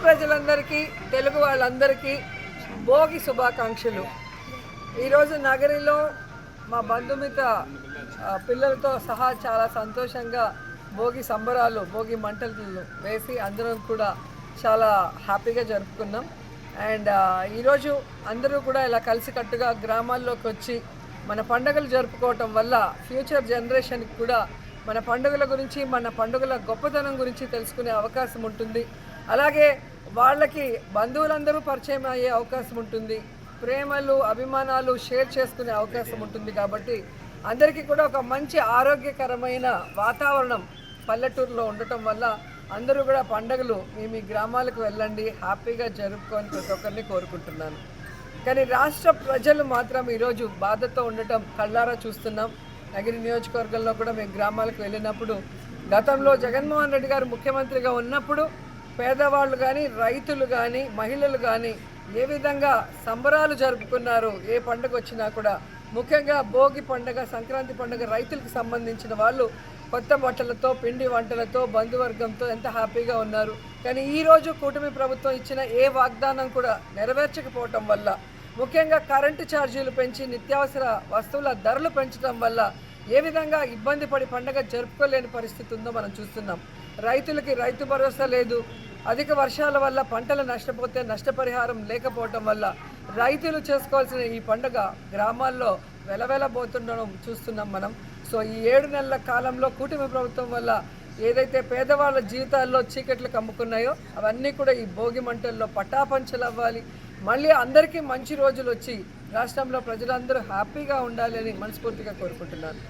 ప్రజలందరికీ తెలుగు వాళ్ళందరికీ భోగి శుభాకాంక్షలు. ఈరోజు నగరిలో మా బంధుమిత్ర పిల్లలతో సహా చాలా సంతోషంగా భోగి సంబరాలు, భోగి మంటలు వేసి అందరం కూడా చాలా హ్యాపీగా జరుపుకున్నాం. అండ్ ఈరోజు అందరూ కూడా ఇలా కలిసికట్టుగా గ్రామాల్లోకి వచ్చి మన పండుగలు జరుపుకోవటం వల్ల ఫ్యూచర్ జనరేషన్కి కూడా మన పండుగల గురించి, మన పండుగల గొప్పతనం గురించి తెలుసుకునే అవకాశం ఉంటుంది. అలాగే వాళ్ళకి బంధువులందరూ పరిచయం అయ్యే అవకాశం ఉంటుంది. ప్రేమలు, అభిమానాలు షేర్ చేసుకునే అవకాశం ఉంటుంది. కాబట్టి అందరికీ కూడా ఒక మంచి ఆరోగ్యకరమైన వాతావరణం పల్లెటూరులో ఉండటం వల్ల అందరూ కూడా పండుగలు మీ గ్రామాలకు వెళ్ళండి, హ్యాపీగా జరుపుకొని ప్రతి ఒక్కరిని కోరుకుంటున్నాను. కానీ రాష్ట్ర ప్రజలు మాత్రం ఈరోజు బాధతో ఉండటం కళ్ళారా చూస్తున్నాం. నగిరి నియోజకవర్గంలో కూడా మేము గ్రామాలకు వెళ్ళినప్పుడు గతంలో జగన్మోహన్ రెడ్డి గారు ముఖ్యమంత్రిగా ఉన్నప్పుడు పేదవాళ్ళు కానీ, రైతులు కానీ, మహిళలు కానీ ఏ విధంగా సంబరాలు జరుపుకున్నారు. ఏ పండుగ వచ్చినా కూడా, ముఖ్యంగా భోగి పండుగ, సంక్రాంతి పండుగ రైతులకు సంబంధించిన వాళ్ళు కొత్త బట్టలతో, పిండి వంటలతో, బంధువర్గంతో ఎంత హ్యాపీగా ఉన్నారు. కానీ ఈరోజు కూటమి ప్రభుత్వం ఇచ్చిన ఏ వాగ్దానం కూడా నెరవేర్చకపోవటం వల్ల, ముఖ్యంగా కరెంటు ఛార్జీలు పెంచి నిత్యావసర వస్తువుల ధరలు పెంచడం వల్ల ఏ విధంగా ఇబ్బంది పడి పండుగ జరుపుకోలేని పరిస్థితి ఉందో మనం చూస్తున్నాం. రైతులకి రైతు భరోసా లేదు. అధిక వర్షాల వల్ల పంటలు నష్టపోతే నష్టపరిహారం లేకపోవటం వల్ల రైతులు చేసుకోవాల్సిన ఈ పండుగ గ్రామాల్లో వెలవెలబోతుండడం చూస్తున్నాం మనం. సో ఈ 7 నెలల కాలంలో కూటమి ప్రభుత్వం వల్ల ఏదైతే పేదవాళ్ళ జీవితాల్లో చీకట్లు కమ్ముకున్నాయో అవన్నీ కూడా ఈ భోగి మంటల్లో పటాపంచలు అవ్వాలి. మళ్ళీ అందరికీ మంచి రోజులు వచ్చి రాష్ట్రంలో ప్రజలందరూ హ్యాపీగా ఉండాలని మనస్ఫూర్తిగా కోరుకుంటున్నాను.